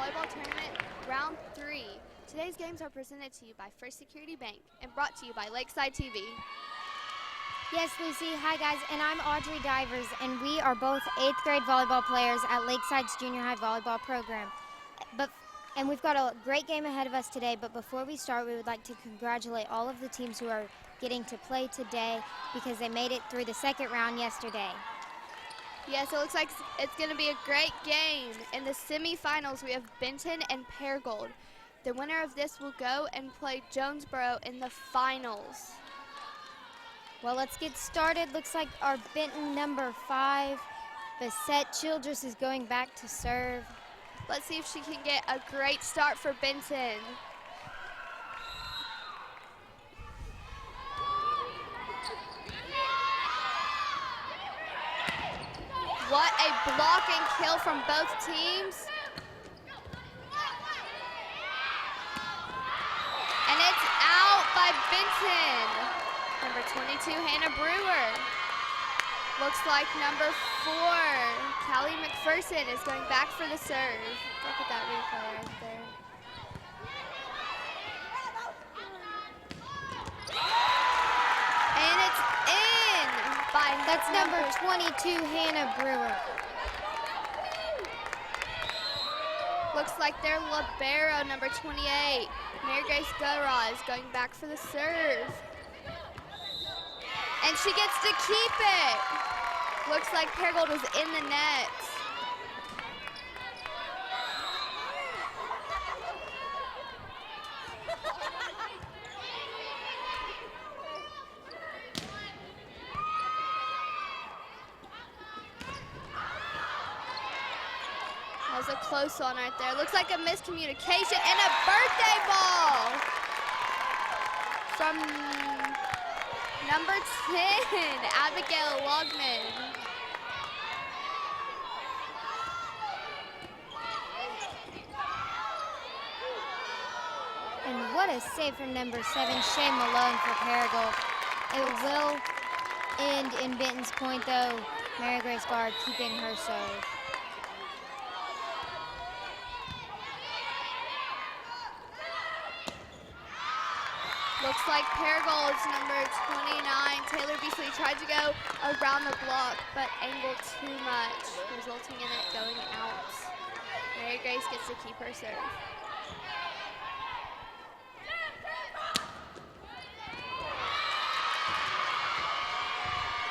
Volleyball Tournament Round 3. Today's games are presented to you by First Security Bank and brought to you by Lakeside TV. Yes, Lucy. Hi, guys. And I'm Audrey Divers, and we are both 8th grade volleyball players at Lakeside's junior high volleyball program. And we've got a great game ahead of us today, but before we start, we would like to congratulate all of the teams who are getting to play today because they made it through the second round yesterday. Yes, it looks like it's going to be a great game. In the semifinals, we have Benton and Paragould. The winner of this will go and play Jonesboro in the finals. Well, let's get started. Looks like our Benton number 5, Bissette Childress, is going back to serve. Let's see if she can get a great start for Benton. What a block and kill from both teams. And it's out by Benton. Number 22, Hannah Brewer. Looks like number 4, Callie McPherson, is going back for the serve. Look at that replay right there. And it's in by That's number 22, Hannah Brewer. Looks like their libero, number 28, Mary Grace Gora, is going back for the serve. And she gets to keep it. Looks like Paragould was in the net. That was a close one right there. Looks like a miscommunication and a birthday ball from number 10, Abigail Logman. And what a save from number 7, Shay Malone for Paragould. It will end in Benton's point, though. Mary Grace Guard keeping her serve. Looks like Paragould's number 29, Taylor Beasley, tried to go around the block, but angled too much, resulting in it going out. Mary Grace gets to keep her serve.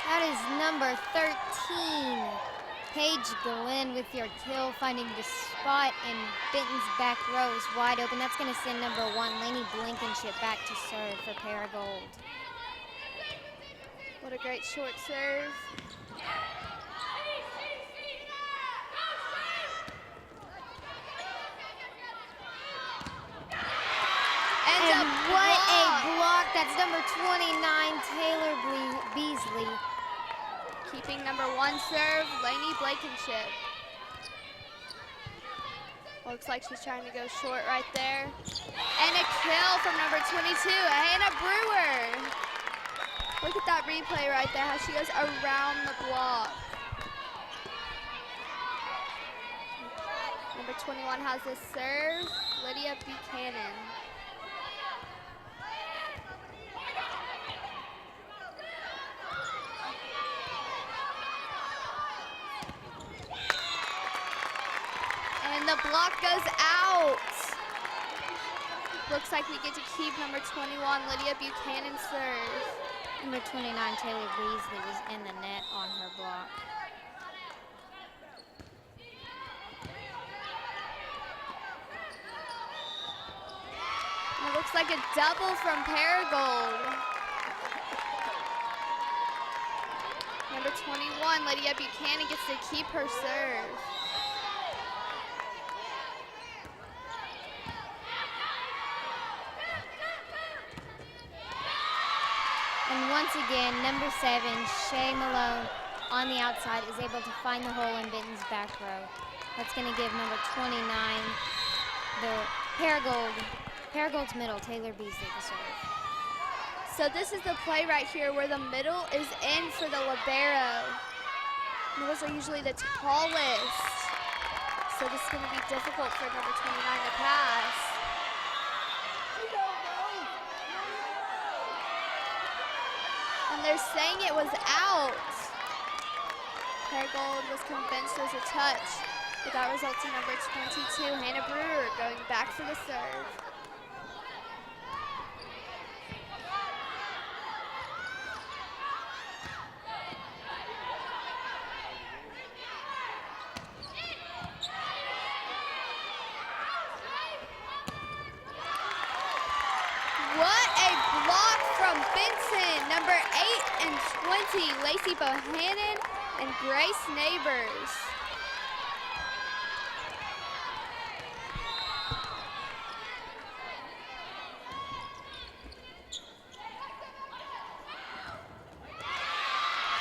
That is number 13, Paige Glenn with your kill, finding the spot, and Benton's back row is wide open. That's going to send number 1, Lainey Blankenship, back to serve for Paragould. What a great short serve. And what a block. That's number 29, Taylor Beasley. Keeping number 1 serve, Lainey Blankenship. Looks like she's trying to go short right there. And a kill from number 22, Hannah Brewer. Look at that replay right there, how she goes around the block. Number 21 has this serve, Lydia Buchanan. And the block goes out. Looks like we get to keep number 21, Lydia Buchanan, serve. Number 29, Taylor Beasley, was in the net on her block. And it looks like a double from Paragould. Number 21, Lydia Buchanan, gets to keep her serve. And once again, number 7, Shay Malone, on the outside, is able to find the hole in Benton's back row. That's going to give number 29, the Paragould's middle, Taylor Beasley, the serve. So this is the play right here where the middle is in for the libero. Middles are usually the tallest. so this is going to be difficult for number 29 to pass. And they're saying it was out. Paragould was convinced it was a touch, but that results in number 22, Hannah Brewer, going back for the serve. What a block from Benton, number 8 and 20, Lacey Bohannon and Grace Neighbors.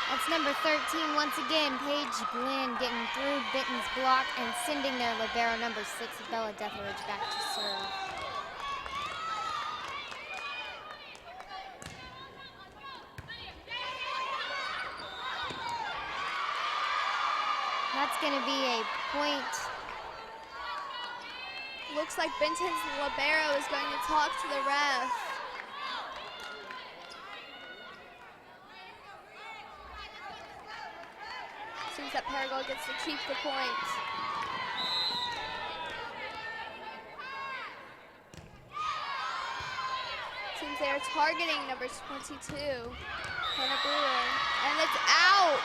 That's number 13 once again, Paige Glenn getting through Benton's block and sending their libero number 6, Bella Detheridge, back to serve. That's going to be a point. Looks like Benton's libero is going to talk to the ref. Seems that Paragould gets to keep the point. Seems they are targeting number 22, Hannah Brewer, and it's out.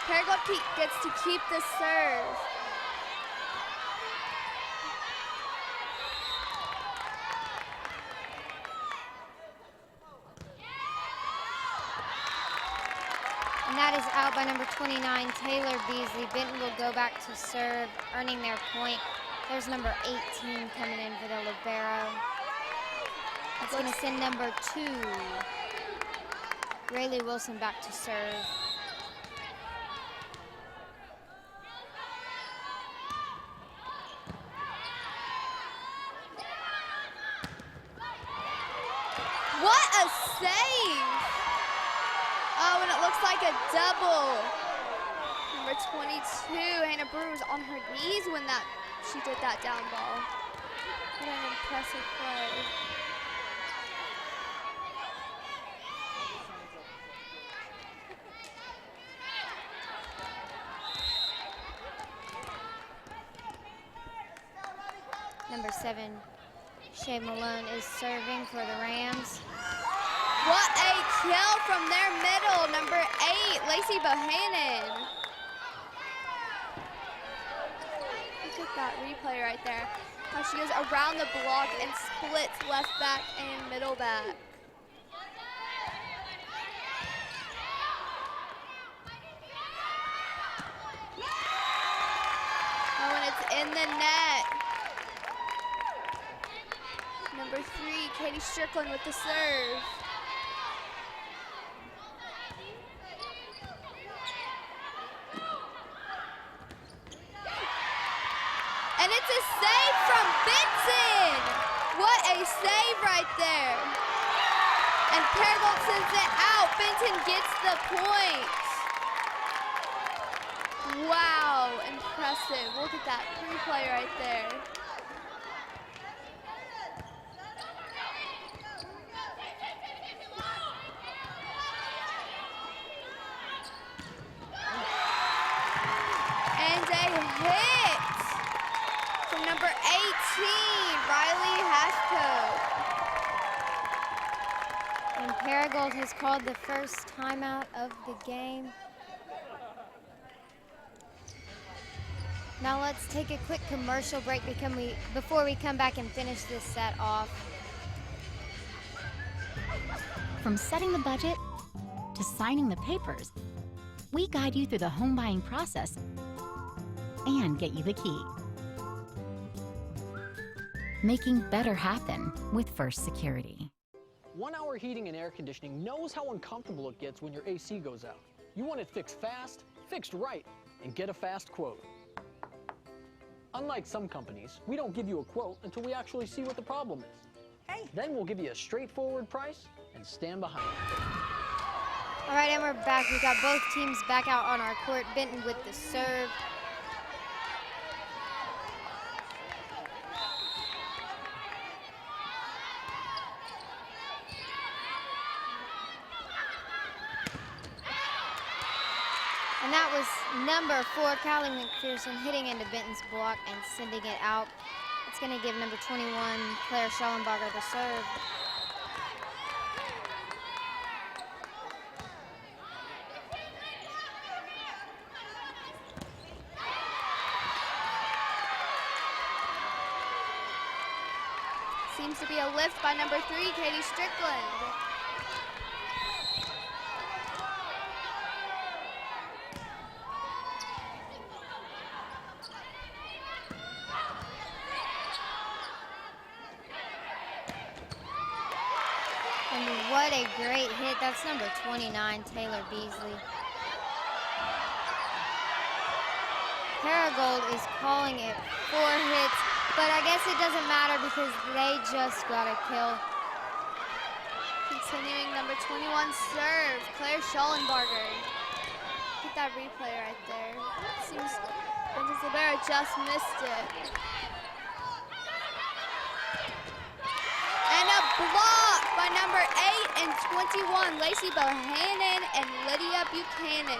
Paragould gets to keep the serve. And that is out by number 29, Taylor Beasley. Benton will go back to serve, earning their point. There's number 18 coming in for the libero. That's going to send number 2, Rayleigh Wilson, back to serve. What a save! Oh, and it looks like a double. Number 22, Hannah Brewer, was on her knees when she did that down ball. What an impressive play. Number 7, Shay Malone, is serving for the Rams. What a kill from their middle, number 8, Lacey Bohannon. Look at that replay right there. How she goes around the block and splits left back and middle back. Oh, and it's in the net. Number 3, Katie Strickland with the serve. And it's a save from Benton. What a save right there. And Paragould sends it out. Benton gets the point. Wow, impressive. Look at that replay right there. And a hit from number 18, Riley Hashcote. And Paragould has called the first timeout of the game. Now let's take a quick commercial break before we come back and finish this set off. From setting the budget to signing the papers, we guide you through the home buying process and get you the key. Making better happen with First Security. 1 Hour Heating and Air Conditioning knows how uncomfortable it gets when your AC goes out. You want it fixed fast, fixed right, and get a fast quote. Unlike some companies, we don't give you a quote until we actually see what the problem is. Hey. Then we'll give you a straightforward price and stand behind it. All right, and we're back. We got both teams back out on our court. Benton with the serve. And that was number 4, Callie McPherson, hitting into Benton's block and sending it out. It's going to give number 21, Claire Schellenbarger, the serve. Seems to be a lift by number 3, Katie Strickland. And what a great hit. That's number 29, Taylor Beasley. Paragould is calling it 4 hits, but I guess it doesn't matter because they just got a kill. Continuing number 21 serve, Claire Schellenbarger. Get that replay right there. Seems Benton's libero just missed it. And a block by number 8 and 21, Lacey Bohannon and Lydia Buchanan.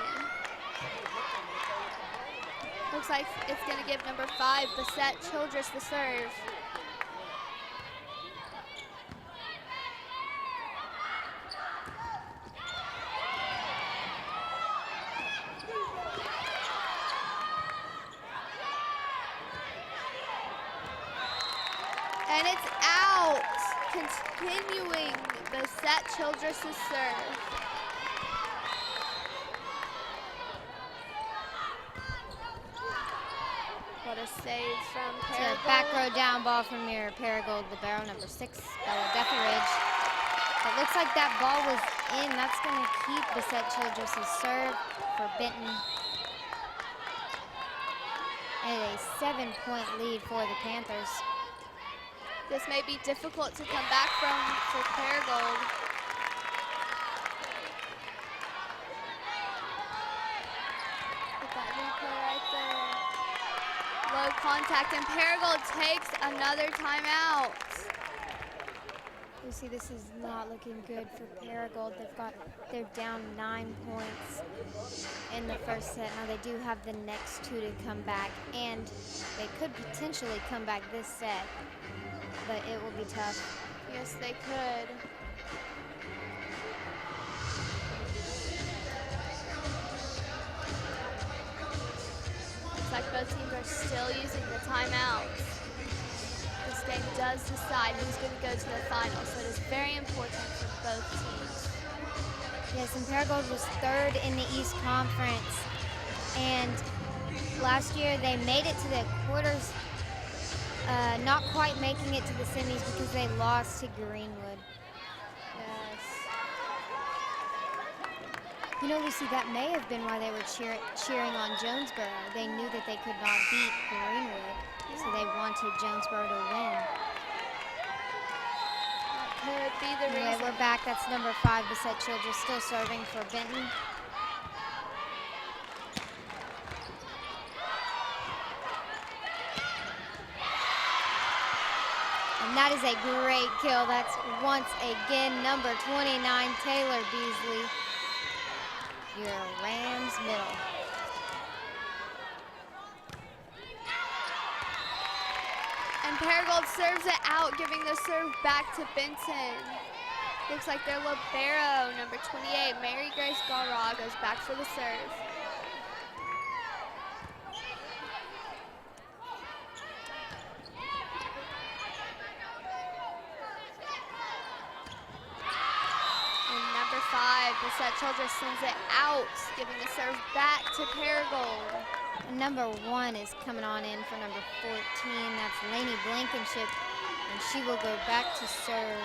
Looks like it's gonna give number 5, Bissette Childress, the serve. And it's out. Continuing Bissette Childress' serve. What a save from It's Paragould. a back row down ball from your Paragould libero, number 6, Bella Detheridge. It looks like that ball was in. That's going to keep Bissette Childress' serve for Benton. And a 7-point lead for the Panthers. This may be difficult to come back from for Paragould. Get that replay right there. Low contact, and Paragould takes another timeout. Lucy, this is not looking good for Paragould. They're down 9 points in the first set. Now they do have the next 2 to come back, and they could potentially come back this set, but it will be tough. Yes, they could. Looks like both teams are still using the timeouts. This game does decide who's going to go to the final, so it is very important for both teams. Yes, and Paragould was 3rd in the East Conference, and last year they made it to the quarters, not quite making it to the semis because they lost to Greenwood. Yes. You know, Lucy, that may have been why they were cheering on Jonesboro. They knew that they could not beat Greenwood, so they wanted Jonesboro to win. That could be the Anyway, reason. we're back. That's number 5, Bissette Childress, still serving for Benton. And that is a great kill. That's once again number 29, Taylor Beasley. Your Rams middle. And Paragould serves it out, giving the serve back to Benton. Looks like their libero, number 28, Mary Grace Garra, goes back for the serve. And number 5, Bissette Childress sends it out, giving the serve back to Paragould. And number 1 is coming on in for number 14. That's Lainey Blankenship, and she will go back to serve.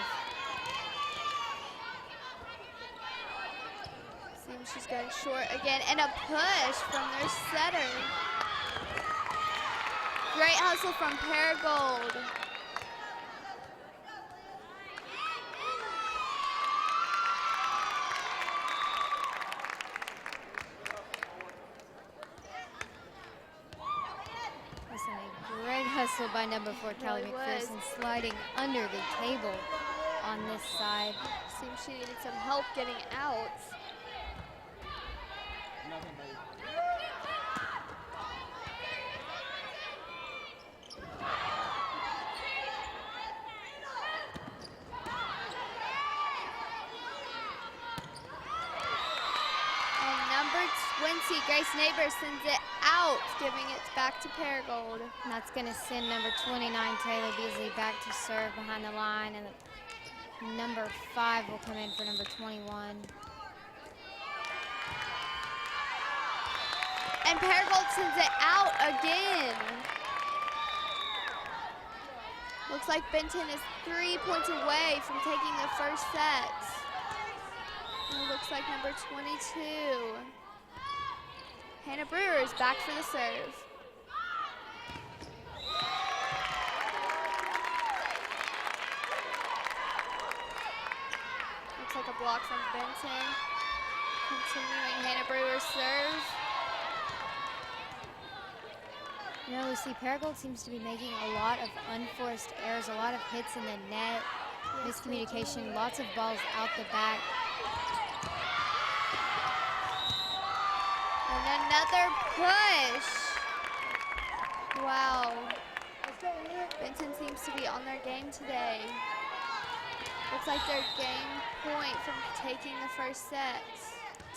Seems she's going short again, and a push from their setter. Great hustle from Paragould. Listen, a great hustle by number 4, Callie Really was. McPherson, sliding under the table on this side. Seems she needed some help getting out. And number 20, Grace Neighbor sends it out, giving it back to Paragould. And that's going to send number 29, Taylor Beasley, back to serve behind the line. And number 5 will come in for number 21. And Paragould sends it out again. Looks like Benton is 3 points away from taking the first set. And it looks like number 22, Hannah Brewer, is back for the serve. Looks like a block from Benton. Continuing Hannah Brewer's serve. You know, Lucy, Paragould seems to be making a lot of unforced errors, a lot of hits in the net, miscommunication, lots of balls out the back. And another push. Wow. Benton seems to be on their game today. Looks like their game point from taking the first set.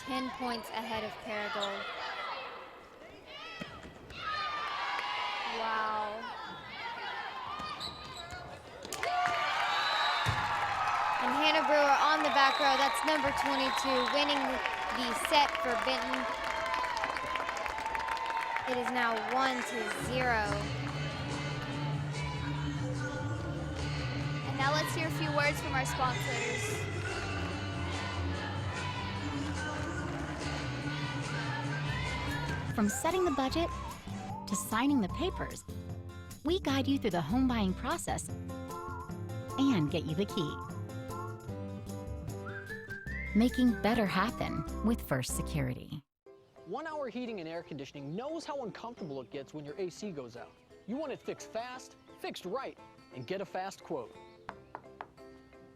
10 points ahead of Paragould. Wow. And Hannah Brewer on the back row, that's number 22, winning the set for Benton. It is now 1-0. And now let's hear a few words from our sponsors. From setting the budget to signing the papers, we guide you through the home buying process and get you the key. Making better happen with First Security. 1 Hour Heating and Air Conditioning knows how uncomfortable it gets when your AC goes out. You want it fixed fast, fixed right, and get a fast quote.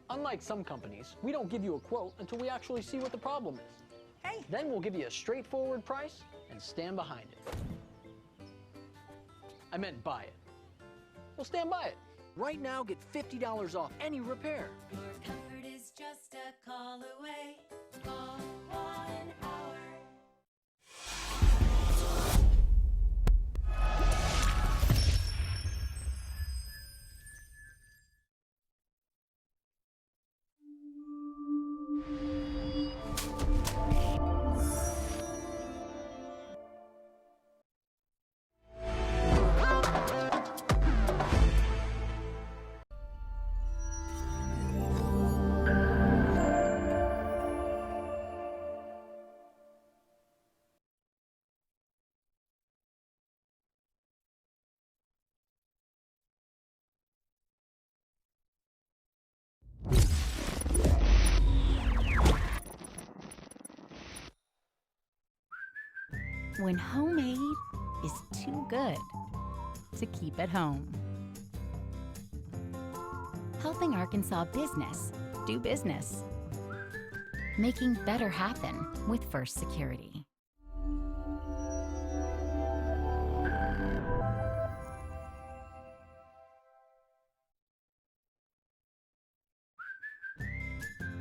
Unlike some companies, we don't give you a quote until we actually see what the problem is. Then we'll give you a straightforward price and stand behind it. I meant buy it. We'll stand by it. Right now, get $50 off any repair. Your comfort is just a call away. Call 1 Hour. When homemade is too good to keep at home. Helping Arkansas business do business. Making better happen with First Security.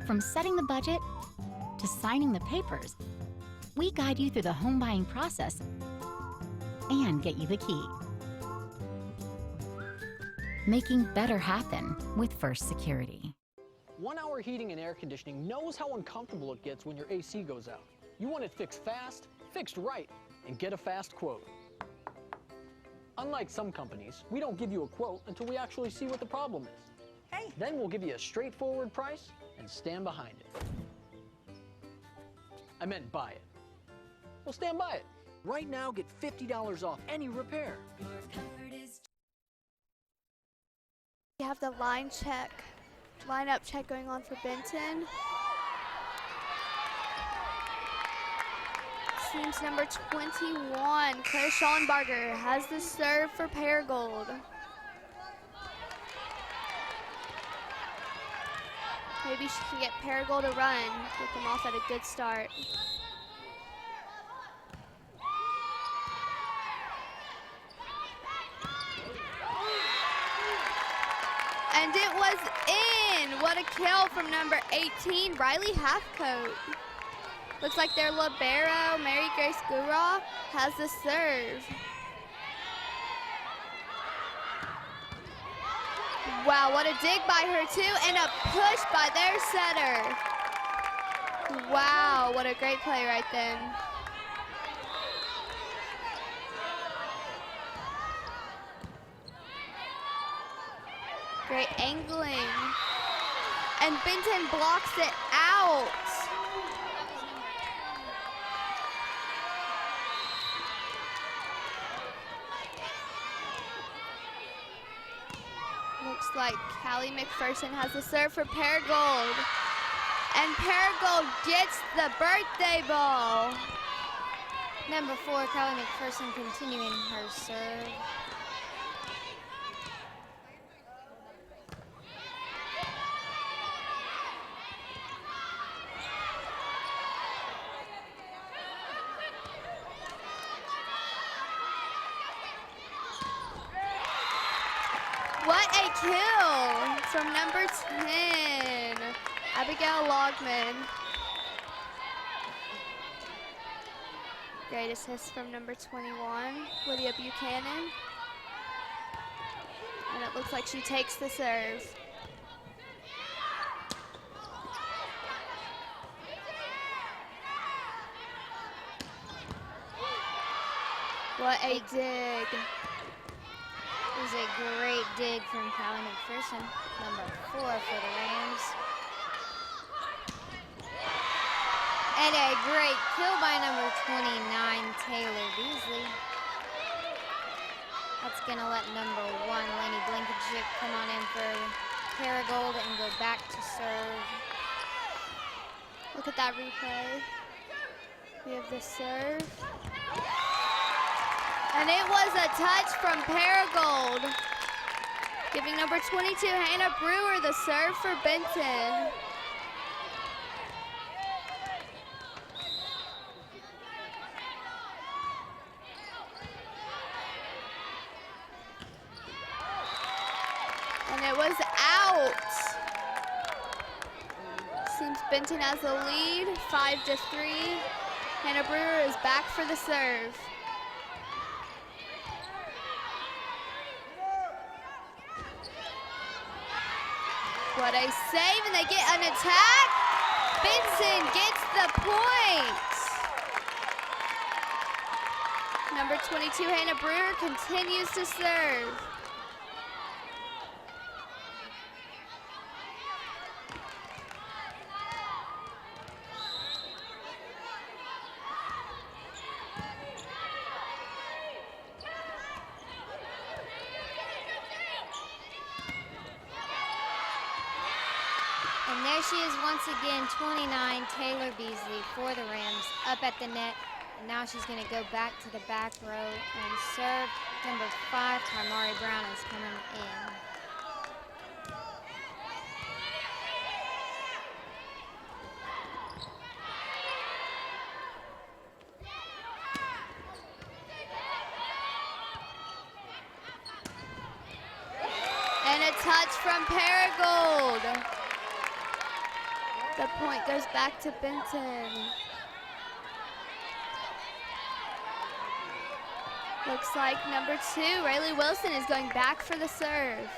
From setting the budget to signing the papers, we guide you through the home buying process and get you the key. Making better happen with First Security. 1 Hour Heating and Air Conditioning knows how uncomfortable it gets when your AC goes out. You want it fixed fast, fixed right, and get a fast quote. Unlike some companies, we don't give you a quote until we actually see what the problem is. Then we'll give you a straightforward price and stand behind it. I meant buy it. We'll stand by it. Right now, get $50 off any repair. Your comfort is We have the lineup check going on for Benton. Seems number 21, Claire Schallenbarger, has the serve for Paragould. Maybe she can get Paragould a run, get them off at a good start. what a kill from number 18, Riley Halfcoat. Looks like their libero, Mary Grace Gura, has the serve. Wow, what a dig by her too, and a push by their setter. Wow, what a great play right then. Great angling. And Benton blocks it out. Looks like Callie McPherson has the serve for Paragould. And Paragould gets the birthday ball. Number 4, Callie McPherson continuing her serve. What a kill from number 10, Abigail Logman. Great assist from number 21, Lydia Buchanan. And it looks like she takes the serve. What a dig. It was a great dig from Callie McPherson, number 4 for the Rams. And a great kill by number 29, Taylor Beasley. That's gonna let number 1, Lainey Blankenship, come on in for Paragould and go back to serve. Look at that replay. We have the serve. And it was a touch from Paragould, giving number 22, Hannah Brewer, the serve for Benton. And it was out. Seems Benton has the lead, 5-3. Hannah Brewer is back for the serve. What a save, and they get an attack. Benton gets the point. Number 22, Hannah Brewer, continues to serve. And there she is once again, 29, Taylor Beasley for the Rams, up at the net. And now she's gonna go back to the back row and serve. Number 5, Kamari Brown, is coming in. And a touch from Paragould. The point goes back to Benton. Looks like number 2, Rayleigh Wilson, is going back for the serve.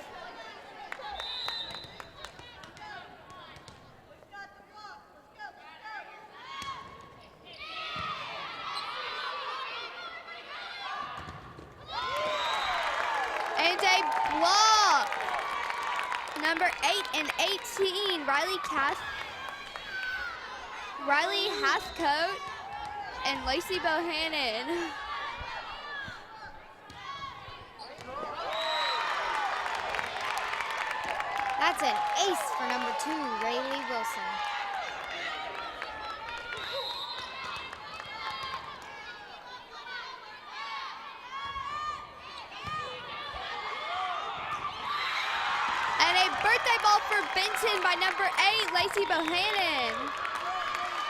And a block. Number 8 and 18, Riley Hathcote and Lacey Bohannon. That's an ace for number 2, Rayleigh Wilson. And a birthday ball for Benton by number 8, Lacey Bohannon.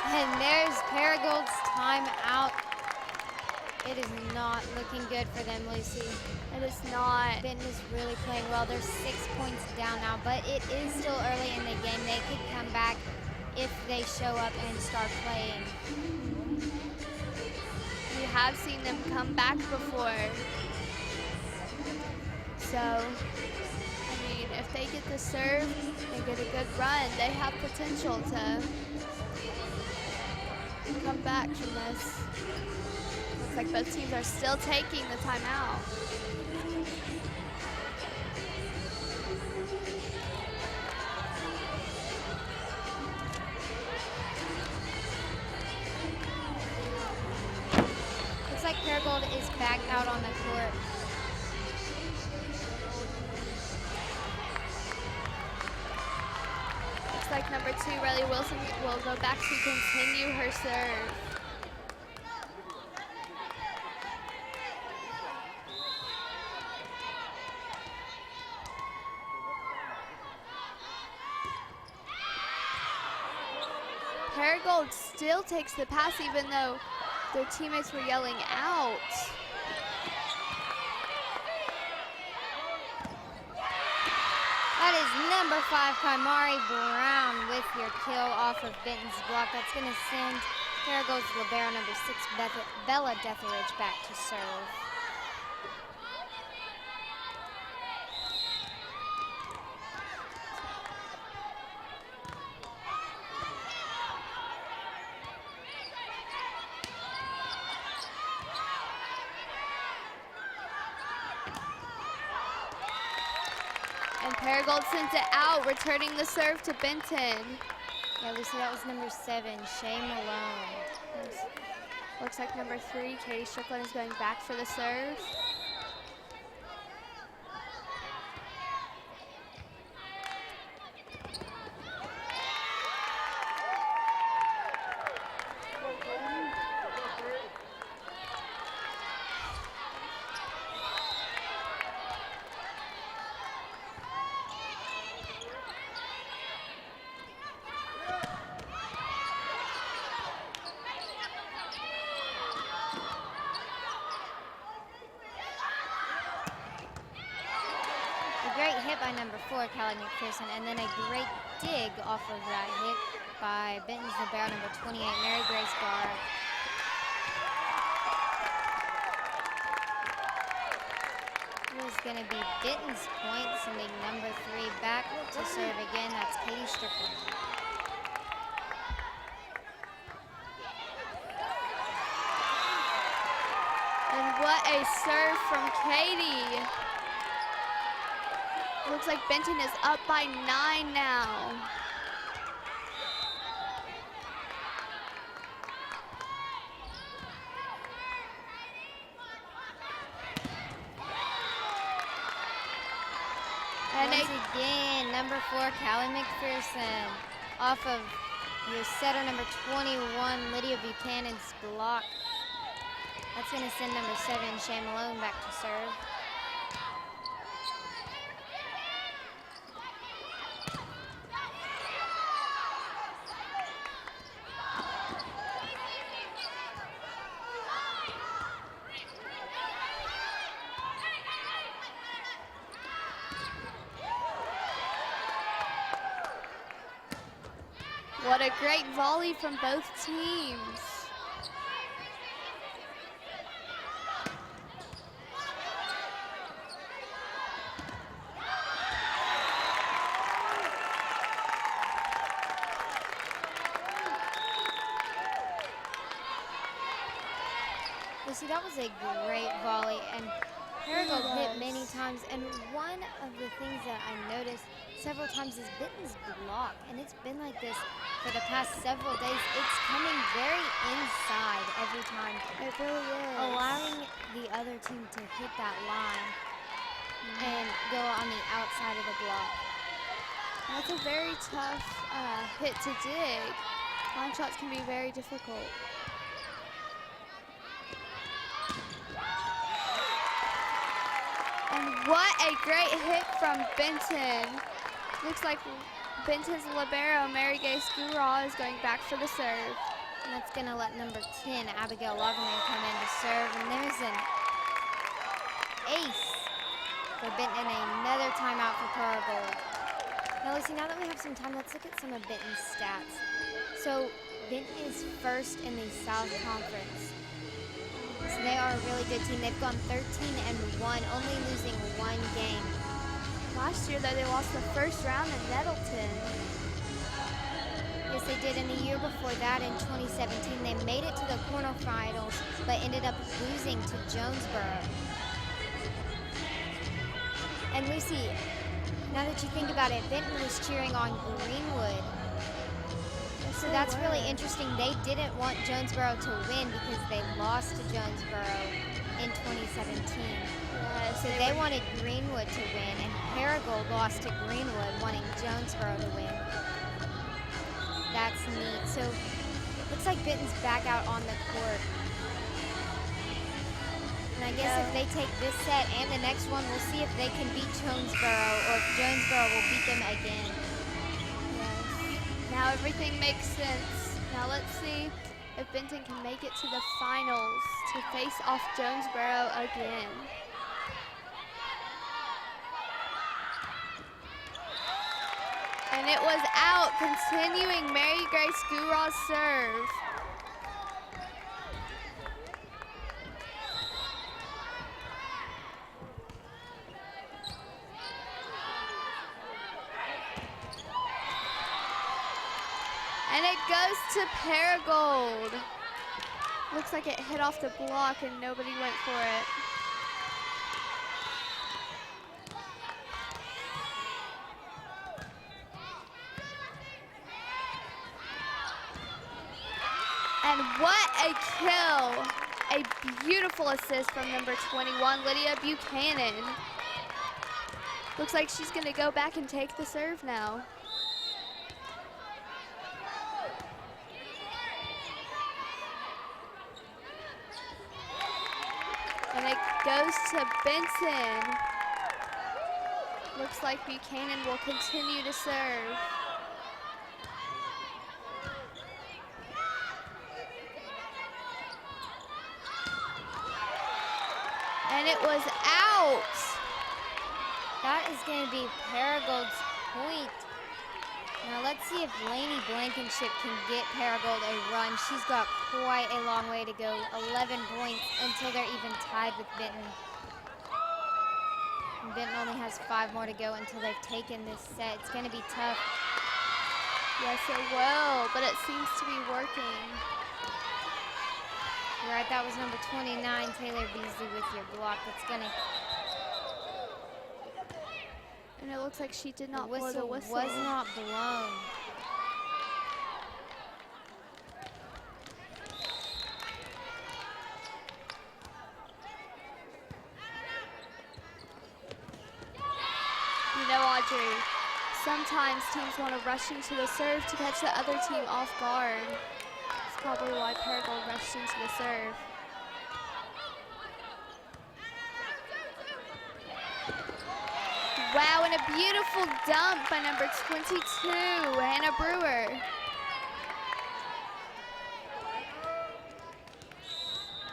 And there's Paragould's timeout. It is not looking good for them, Lucy. It is not. Benton is really playing well. They're 6 points down now, but it is still early in the game. They could come back if they show up and start playing. We have seen them come back before. So, I mean, if they get the serve, they get a good run, they have potential to come back from this. Looks like both teams are still taking the timeout. Looks like Paragould is back out on the court. Looks like number 2, Riley Wilson, will go back to continue her serve. Paragould still takes the pass even though their teammates were yelling out. That is number 5, Kamari Brown with your kill off of Benton's block. That's going to send Paragould's libero number 6, Bella Detheridge, back to serve. And Paragould sends it out, returning the serve to Benton. Yeah, Lucy, that was number 7, Shay Malone. Looks like number 3, Katie Strickland, is going back for the serve. Great hit by number 4, Callie McPherson, and then a great dig off of that hit by Benton's libero number 28, Mary Grace Barr. It is going to be Benton's point, sending number 3 back to serve again. That's Katie Strickland. And what a serve from Katie. Looks like Benton is up by 9 now. And once again, number 4, Callie McPherson, off of your setter number 21, Lydia Buchanan's block. That's going to send number 7, Shay Malone, back to serve. what a great volley from both teams. Lucy, that was a great volley, and Paragould hit many times, and one of the things that I noticed several times is Benton's block, and it's been like this for the past several days. It's coming very inside every time, It really is. allowing the other team to hit that line and go on the outside of the block. That's a very tough hit to dig. Line shots can be very difficult. And what a great hit from Benton. Looks like Benton's libero, Mary Gay Skuraw, is going back for the serve. And that's gonna let number 10, Abigail Lagerman, come in to serve. And there's an ace for Benton and another timeout for Paragould. Now Lucy, now that we have some time, let's look at some of Benton's stats. So Benton is first in the South Conference. So they are a really good team. They've gone 13-1, only losing one game. Last year, though, they lost the first round in Nettleton. Yes, they did. And the year before that, in 2017, they made it to the quarterfinals, but ended up losing to Jonesboro. And Lucy, now that you think about it, Benton was cheering on Greenwood. So that's really interesting. They didn't want Jonesboro to win because they lost to Jonesboro in 2017. So they wanted Greenwood to win, and Paragould lost to Greenwood, wanting Jonesboro to win. That's neat. So looks like Benton's back out on the court. And I guess if they take this set and the next one, we'll see if they can beat Jonesboro or if Jonesboro will beat them again. Now everything makes sense. Now let's see if Benton can make it to the finals to face off Jonesboro again. And it was out, continuing Mary Grace Guraw's serve. And it goes to Paragould. Looks like it hit off the block and nobody went for it. And what a kill. A beautiful assist from number 21, Lydia Buchanan. Looks like she's gonna go back and take the serve now. And it goes to Benton. Looks like Buchanan will continue to serve. And it was out. That is going to be Paragould's point. Now let's see if Lainey Blankenship can get Paragould a run. She's got quite a long way to go, 11 points until they're even tied with Benton. And Benton only has 5 more to go until they've taken this set. It's going to be tough. Yes, it will, but it seems to be working. Right, that was number 29, Taylor Beasley with your block. That's going to... And it looks like she did not blow the whistle. Was not blown. You know, Audrey, sometimes teams want to rush into the serve to catch the other team off guard. That's probably why Paragould rushed into the serve. Wow, and a beautiful dump by number 22, Hannah Brewer.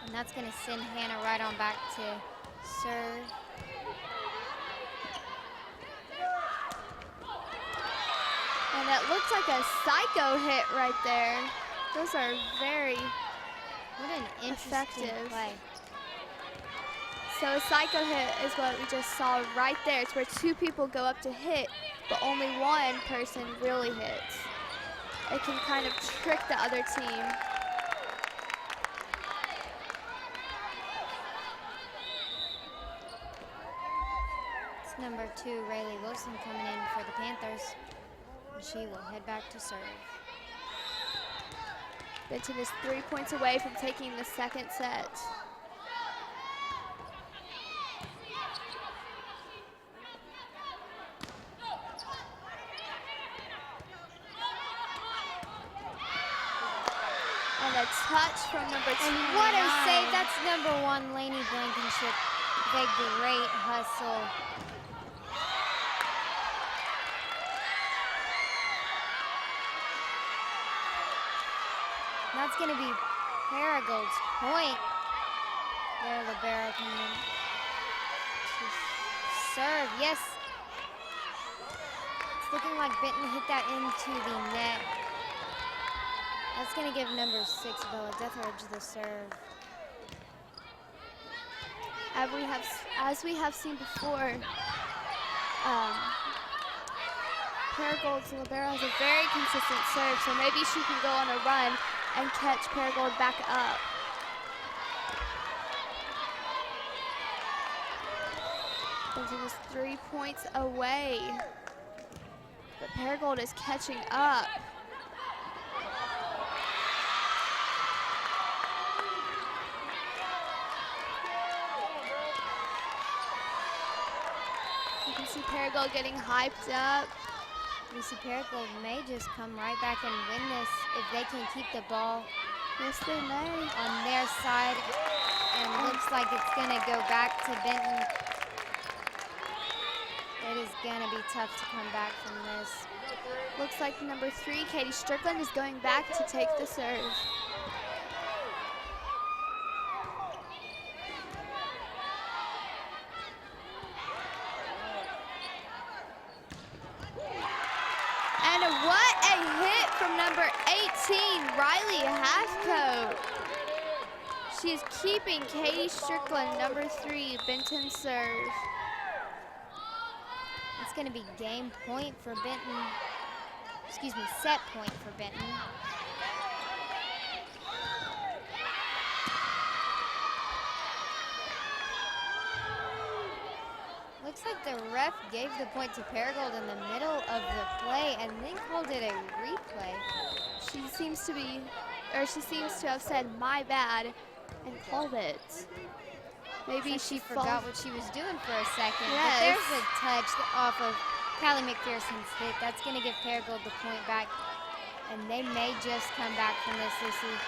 And that's going to send Hannah right on back to serve. And it looks like a psycho hit right there. Those are very What an interesting effective play. So a psycho hit is what we just saw right there. It's where 2 people go up to hit, but only one person really hits. It can kind of trick the other team. It's number 2, Rayleigh Wilson, coming in for the Panthers. And she will head back to serve. Benton is 3 points away from taking the second set. And a touch from number 2. And what a save. That's number 1, Lainey Blankenship. The great hustle. That's going to be Paragould's point. There, libero coming in to serve. Yes. It's looking like Benton hit that into the net. That's going to give number 6, Bella Deathridge, the serve. As we have seen before, Paragould's libero has a very consistent serve, so maybe she can go on a run and catch Paragould back up. Benton is 3 points away, but Paragould is catching up. You can see Paragould getting hyped up. We see Paragould may just come right back and win this if they can keep the ball Yes, they may. on their side. And looks like it's going to go back to Benton. It is going to be tough to come back from this. Looks like number 3, Katie Strickland, is going back to take the serve. And what a hit from number 18, Riley Hathcote. She is keeping Katie Strickland, number 3, Benton serve. It's going to be game point for Benton. Excuse me, set point for Benton. Looks like the ref gave the point to Paragould in the middle of the play and then called it a replay. She seems to have said, "My bad," and called it. Maybe Maybe she forgot what she was doing for a second. Yes. But there's a touch off of Callie McPherson's hit. That's going to give Paragould the point back. And they may just come back from this, Lucy.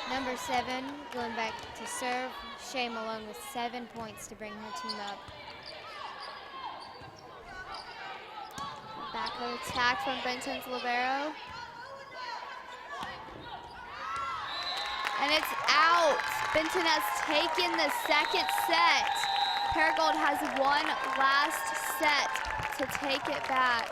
Number 7 going back to serve. Shea Malone with 7 points to bring her team up. Backward attack from Benton's libero. And it's out. Benton has taken the second set. Paragould has one last set to take it back.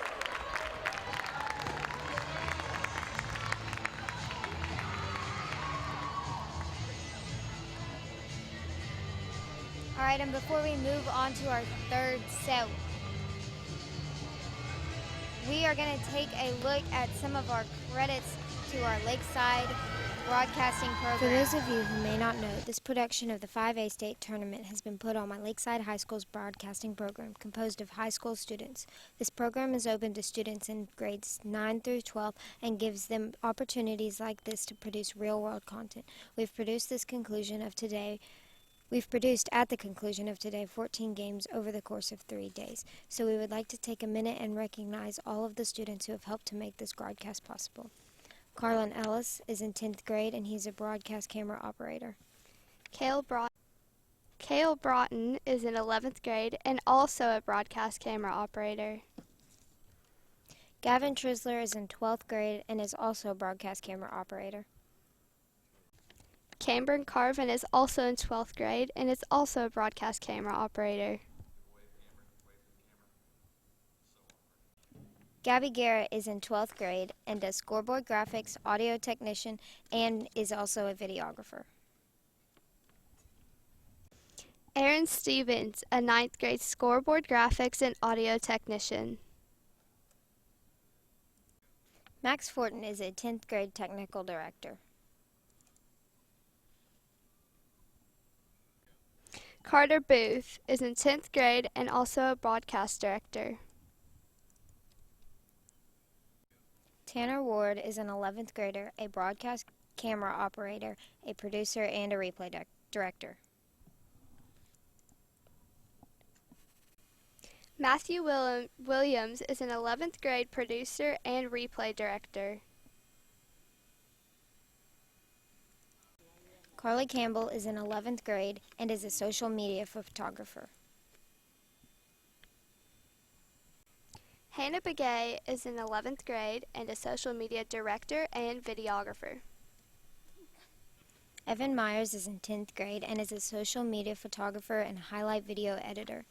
All right, and before we move on to our third set, we are going to take a look at some of our credits to our Lakeside Broadcasting program. For those of you who may not know, this production of the 5A state tournament has been put on my Lakeside High School's broadcasting program, composed of high school students. This program is open to students in grades 9 through 12 and gives them opportunities like this to produce real-world content. We've produced at the conclusion of today 14 games over the course of 3 days. So we would like to take a minute and recognize all of the students who have helped to make this broadcast possible. Carlin Ellis is in 10th grade and he's a broadcast camera operator. Cale Broughton is in 11th grade and also a broadcast camera operator. Gavin Trisler is in 12th grade and is also a broadcast camera operator. Cameron Carvin is also in 12th grade and is also a broadcast camera operator. Gabby Garrett is in 12th grade and does scoreboard graphics, audio technician, and is also a videographer. Aaron Stevens, a 9th grade scoreboard graphics and audio technician. Max Fortin is a 10th grade technical director. Carter Booth is in 10th grade and also a broadcast director. Tanner Ward is an 11th grader, a broadcast camera operator, a producer, and a replay director. Matthew Williams is an 11th grade producer and replay director. Carly Campbell is in 11th grade and is a social media photographer. Hannah Begay is in 11th grade and a social media director and videographer. Evan Myers is in 10th grade and is a social media photographer and highlight video editor.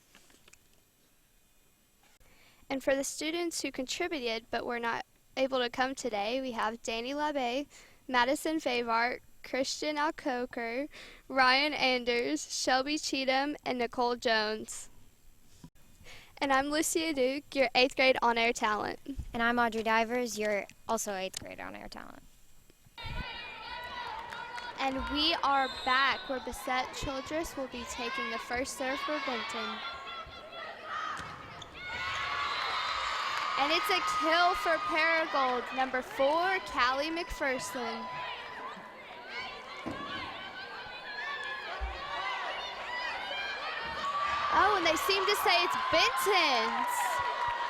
And for the students who contributed but were not able to come today, we have Danny Labbe, Madison Favart, Christian Alcoker, Ryan Anders, Shelby Cheatham, and Nicole Jones. And I'm Lucia Duke, your 8th grade on-air talent. And I'm Audrey Divers, your also 8th grade on-air talent. And we are back where Bissette Childress will be taking the first serve for Benton. And it's a kill for Paragould, number 4, Callie McPherson. Oh, and they seem to say it's Benton's,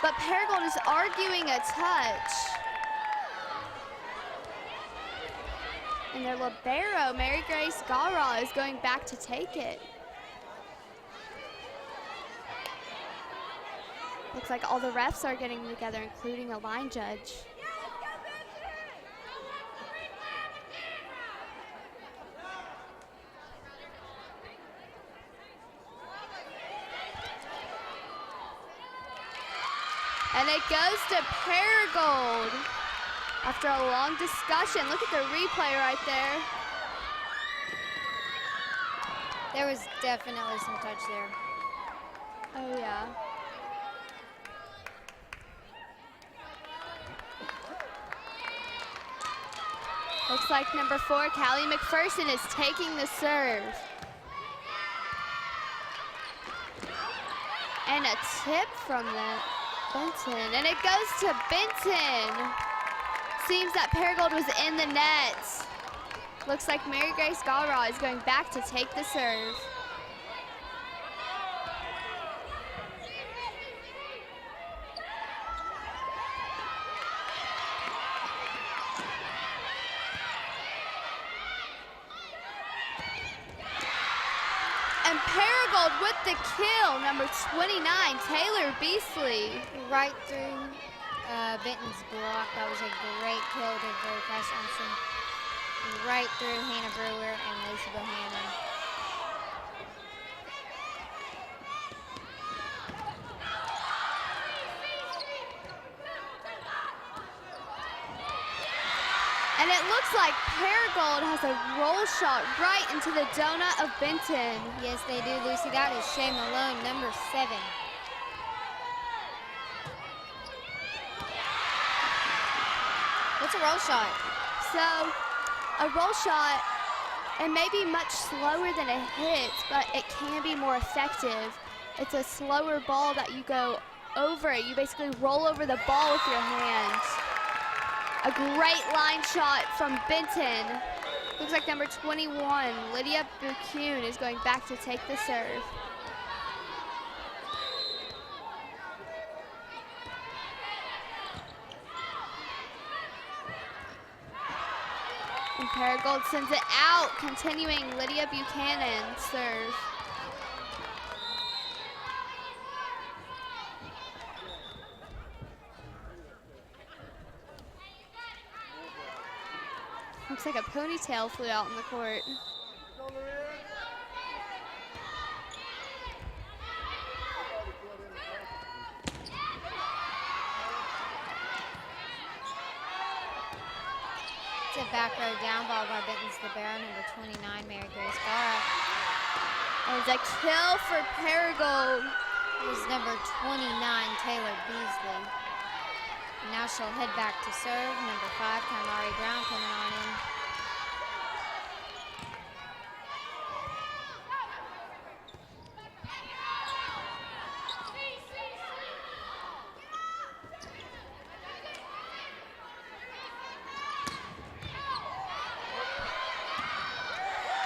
but Paragould is arguing a touch. And their libero, Mary Grace Gara, is going back to take it. Looks like all the refs are getting together, including a line judge. And it goes to Paragould. After a long discussion, look at the replay right there. There was definitely some touch there. Oh yeah. Looks like number 4, Callie McPherson, is taking the serve. And a tip from Benton, and it goes to Benton. Seems that Paragould was in the net. Looks like Mary Grace Galra is going back to take the serve. And Paragould with the kill, number 29, Taylor Beasley. Right through Benton's block. That was a great kill to very fast Johnson. Right through Hannah Brewer and Lacey Bohannon. And it looks like Paragould has a roll shot right into the donut of Benton. Yes, they do, Lucy. That is Shay Malone, number 7. What's a roll shot? So, a roll shot, it may be much slower than a hit, but it can be more effective. It's a slower ball that you go over it. You basically roll over the ball with your hands. A great line shot from Benton. Looks like number 21, Lydia Bucune, is going back to take the serve. And Paragould sends it out, continuing Lydia Buchanan's serve. Looks like a ponytail flew out in the court. It's a back row down ball by Benton's libero, number 29, Mary Grace Gara. And it's a kill for Paragould. It was number 29, Taylor Beasley. And now she'll head back to serve. Number 5, Kamari Brown coming on in.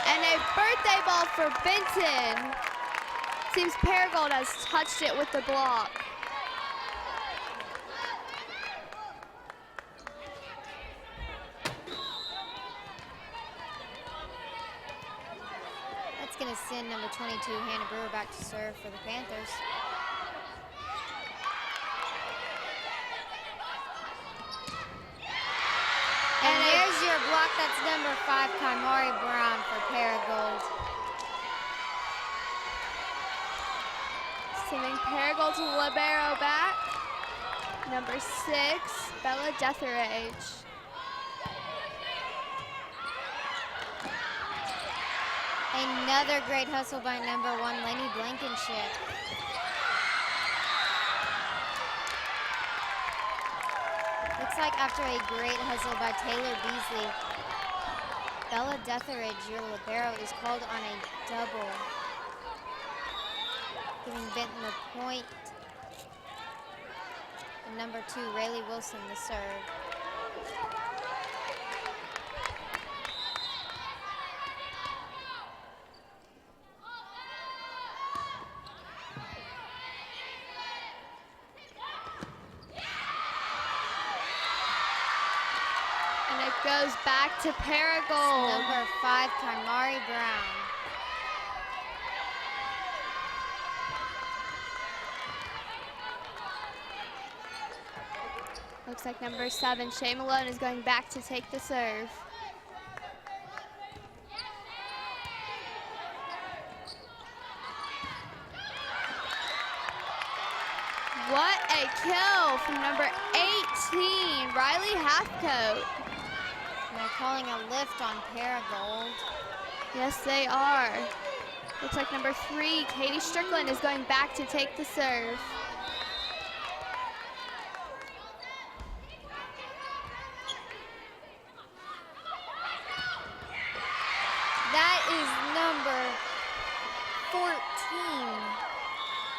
And a birthday ball for Benton. Seems Paragould has touched it with the block. That's going to send number 22, Hannah Brewer, back to serve for the Panthers. block. That's number 5, Kaimari Brown for Paragould. Sending Paragould to libero back. Number 6, Bella Deatherage. Another great hustle by number 1, Lainey Blankenship. Looks like after a great hustle by Taylor Beasley, Bella Deatherage, your libero, is called on a double, giving Benton the point. And number 2, Rayleigh Wilson, the serve. And it goes back to Paragould. Number 5, Kaimari Brown. Looks like number 7, Shay Malone, is going back to take the serve. What a kill from number 18, Riley Halfcoat. And they're calling a lift on Paragould. Yes, they are. Looks like number 3, Katie Strickland, is going back to take the serve. That is number 14.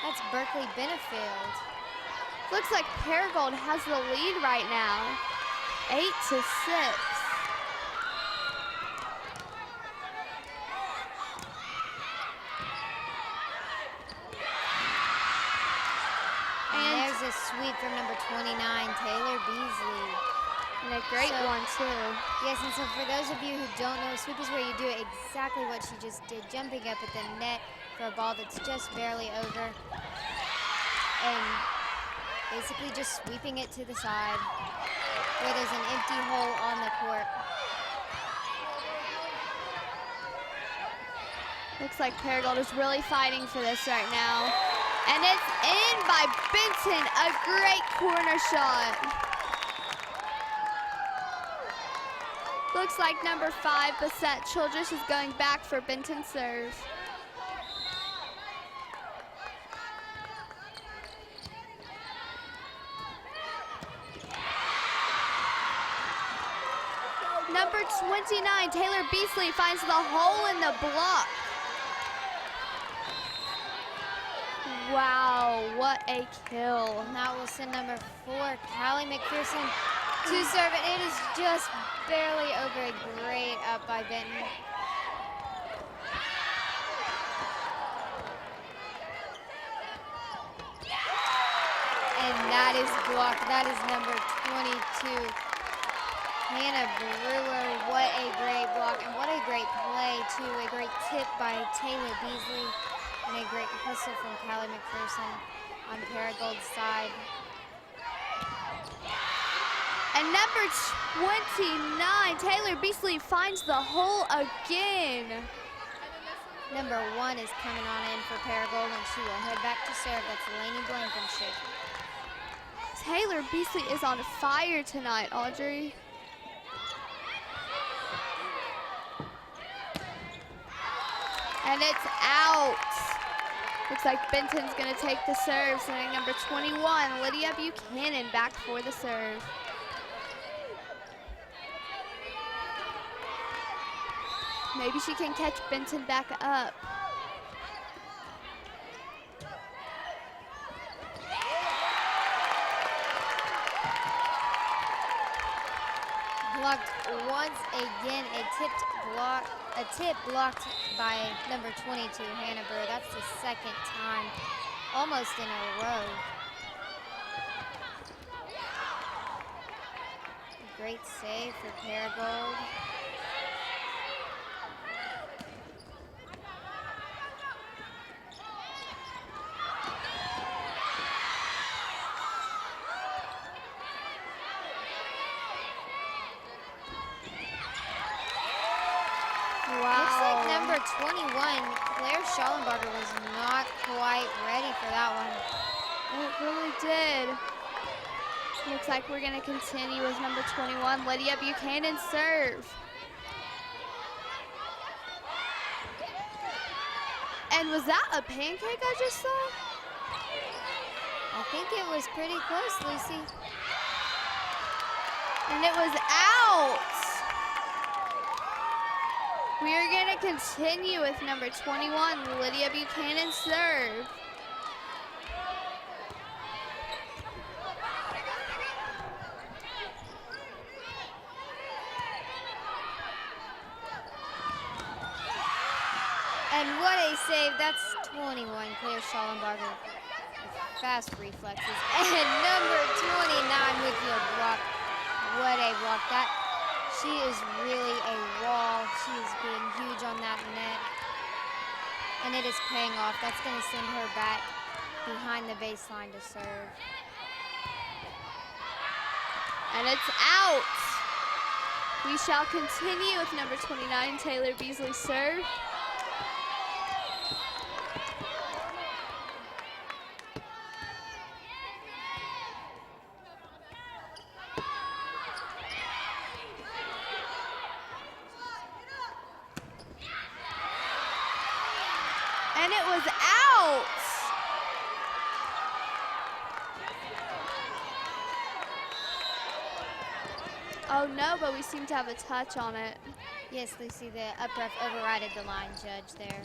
That's Berkeley Benefield. Looks like Paragould has the lead right now, 8-6. And there's a sweep from number 29, Taylor Beasley. And a great one, too. Yes, and so for those of you who don't know, a sweep is where you do exactly what she just did, jumping up at the net for a ball that's just barely over, and basically just sweeping it to the side where there's an empty hole on the court. Looks like Paragould is really fighting for this right now. And it's in by Benton, a great corner shot. Looks like number 5, Bassett Childress, is going back for Benton's serve. Number 29, Taylor Beasley, finds the hole in the block. Wow, what a kill. Now we'll send number 4, Callie McPherson, to serve, and it is just barely over. A great up by Benton. And that is blocked. That is number 22, Hannah Brewer. What a great block, and what a great play, too. A great tip by Taylor Beasley, and a great hustle from Callie McPherson on Paragould's side. And number 29, Taylor Beasley, finds the hole again. Number 1 is coming on in for Paragould, and she will head back to serve. That's Lainey Blankenship. Taylor Beasley is on fire tonight, Audrey. And it's out. Looks like Benton's gonna take the serve, sending number 21, Lydia Buchanan, back for the serve. Maybe she can catch Benton back up. Blocked once again, a tip blocked by number 22, Hannah Brewer. That's the second time, almost in a row. A great save for Paragould. Looks like number 21, Claire Schallenbarger, was not quite ready for that one. It really did. Looks like we're gonna continue with number 21, Lydia Buchanan serve. And was that a pancake I just saw? I think it was pretty close, Lucy. And it was out. We are gonna continue with number 21, Lydia Buchanan serve. And what a save. That's 21, Claire Schallenbarger. Fast reflexes. And number 29, Whitfield block. What a block. She is really a wall. She is being huge on that net. And it is paying off. That's going to send her back behind the baseline to serve. And it's out. We shall continue with number 29, Taylor Beasley serve. And it was out. Oh no, but we seem to have a touch on it. Yes, Lucy, the up ref overrided the line judge there.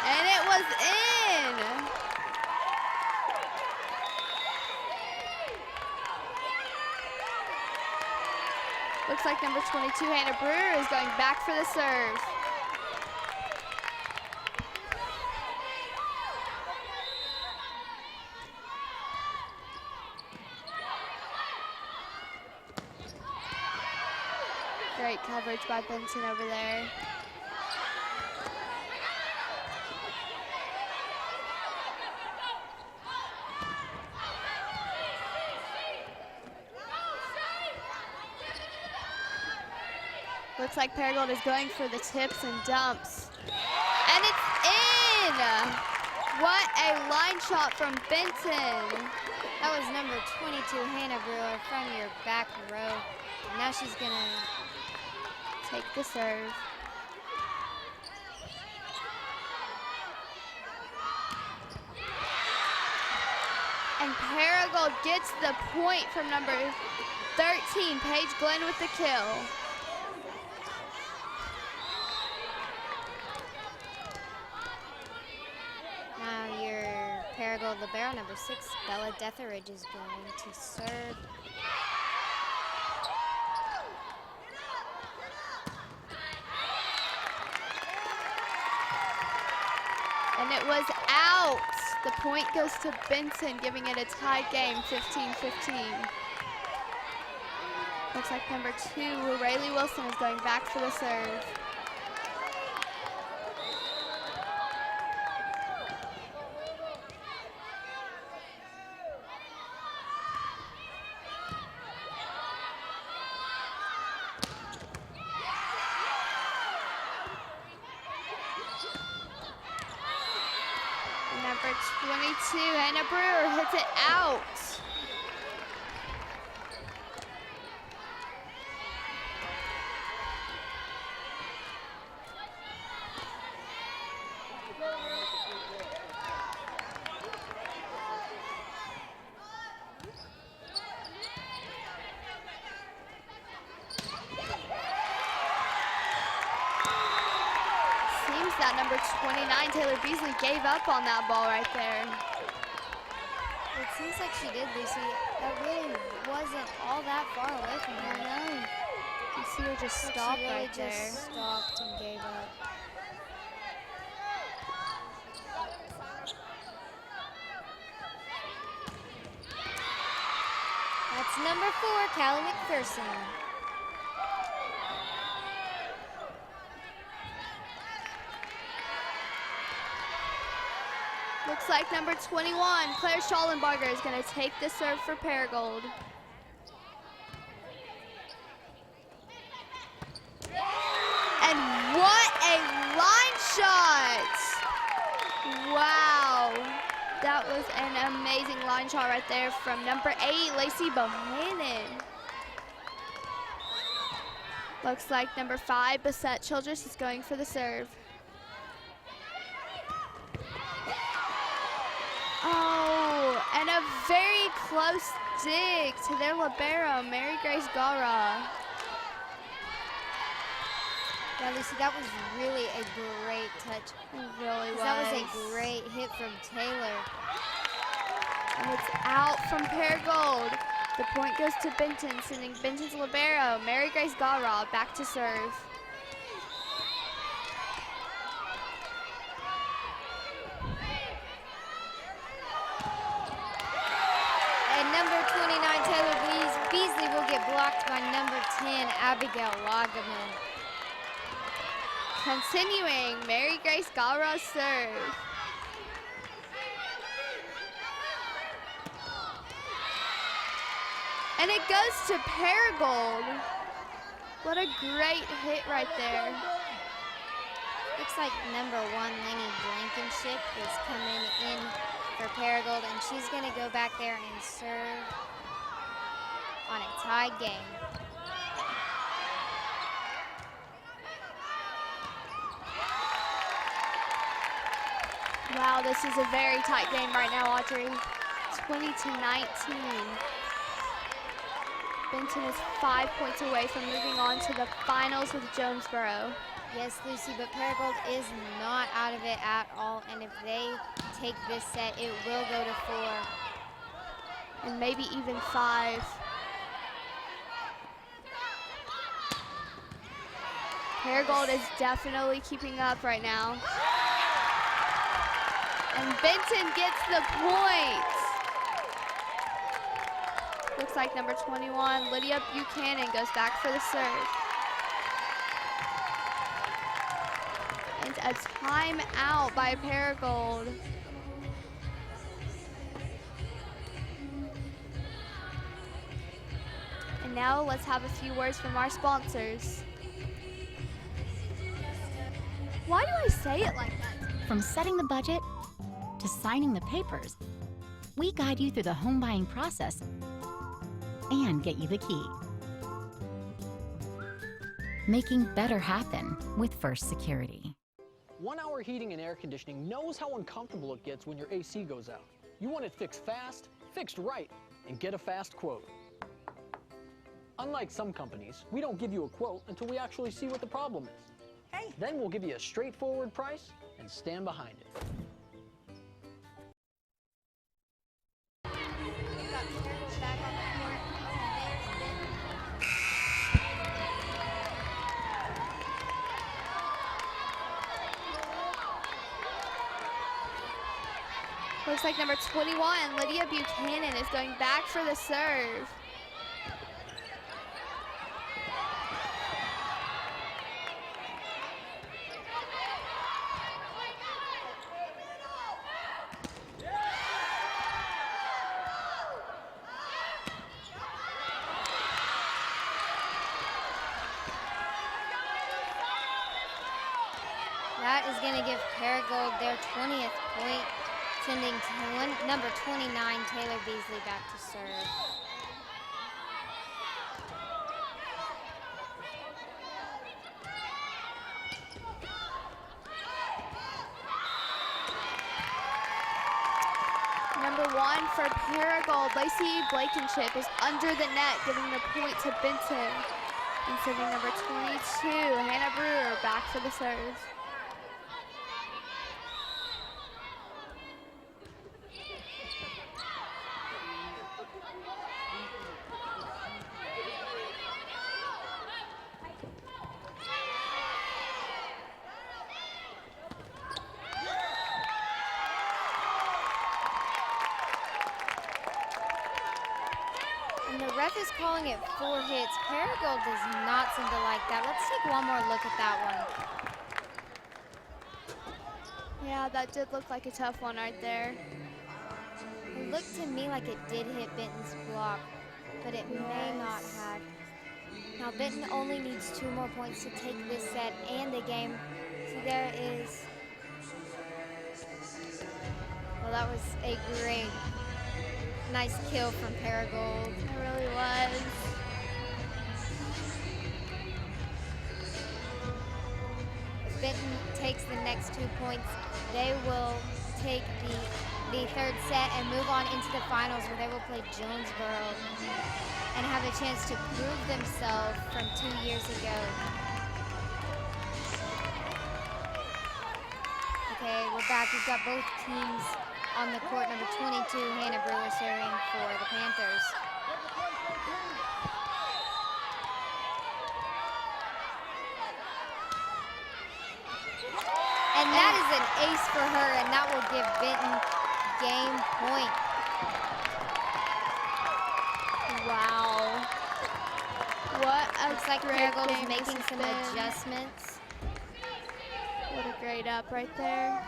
And it was in. Looks like number 22, Hannah Brewer, is going back for the serve. Great coverage by Benton over there. Looks like Paragould is going for the tips and dumps. And it's in! What a line shot from Benton. That was number 22, Hannah Brewer, from your back row. Now she's gonna take the serve. And Paragould gets the point from number 13, Paige Glenn, with the kill. Now your Paragould libero, number 6, Bella Detheridge, is going to serve. And it was out. The point goes to Benton, giving it a tied game, 15-15. Looks like number 2, Rayleigh Wilson, is going back for the serve. Number 22, Hannah Brewer, hits it out. Seems that number 29, Taylor Beasley, gave up on that ball right there. It seems like she did, Lucy. That really wasn't all that far away from her. No. You see her just stop She really right there. just stopped and gave up. That's number 4, Callie McPherson. Looks like number 21, Claire Schallenbarger, is going to take the serve for Paragould. was an amazing line shot right there from number 8, Lacey Bohannon. Looks like number 5, Bissette Childress, is going for the serve. Oh, and a very close dig to their libero, Mary Grace Gara. Yeah, Lucy, that was really a great touch. It really was. That was a great hit from Taylor. And it's out from Paragould. The point goes to Benton, sending Benton's libero, Mary Grace Gara, back to serve. And number 29, Taylor Beasley will get blocked by number 10, Abigail Lagaman. Continuing, Mary Grace Gara's serve. And it goes to Paragould. What a great hit right there. Looks like number 1, Lainey Blankenship, is coming in for Paragould, and she's going to go back there and serve on a tied game. Wow, this is a very tight game right now, Audrey. 20-19. Benton is 5 points away from moving on to the finals with Jonesboro. Yes, Lucy, but Paragould is not out of it at all, and if they take this set, it will go to 4. And maybe even 5. Paragould is definitely keeping up right now. And Benton gets the point. Looks like number 21, Lydia Buchanan, goes back for the serve. And a timeout by Paragould. And now let's have a few words from our sponsors. Why do I say it like that? From setting the budget to signing the papers, we guide you through the home buying process and get you the key. Making better happen with First Security. 1 Hour Heating and Air Conditioning knows how uncomfortable it gets when your AC goes out. You want it fixed fast, fixed right, and get a fast quote. Unlike some companies, we don't give you a quote until we actually see what the problem is. Hey. Then we'll give you a straightforward price and stand behind it. Looks like number 21, Lydia Buchanan, is going back for the serve. That is going to give Paragould their 20th point, sending number 29, Taylor Beasley, back to serve. Number 1 for Paragould, Lacey Blankenship, is under the net, giving the point to Benton. And sending number 22, Hannah Brewer, back for the serve. And the ref is calling it 4 hits. Paragould does not seem to like that. Let's take one more look at that one. Yeah, that did look like a tough one right there. It looked to me like it did hit Benton's block, but it may not have. Now Benton only needs 2 more points to take this set and the game. So there is, Well, that was a great, nice kill from Paragould. It really was. If Benton takes the next 2 points, they will take the third set and move on into the finals where they will play Jonesboro and have a chance to prove themselves from 2 years ago. Okay, we're back. We've got both teams on the court. Number 22, Hannah Brewer serving for the Panthers. And that is an ace for her, and that will give Benton game point. Wow. What a Looks like great Paragould is game making this some has been. adjustments. What a great up right there.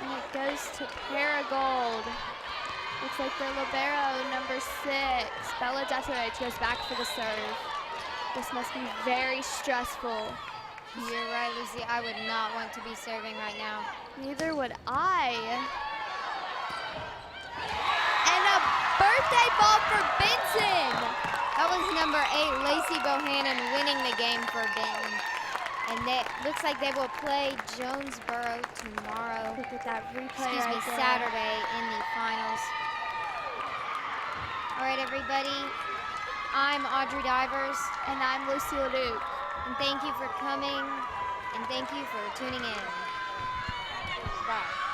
And it goes to Paragould. Looks like their libero, number 6, Bella Detheridge, goes back for the serve. This must be very stressful. You're right, Lucy. I would not want to be serving right now. Neither would I. And a birthday ball for Benton. That was number 8, Lacey Bohannon, winning the game for Benton. And it looks like they will play Jonesboro tomorrow. Look at that replay Excuse me, right there. Saturday in the finals. All right, everybody. I'm Audrey Divers, And I'm Lucy LeDuc. and thank you for coming, and thank you for tuning in. Bye.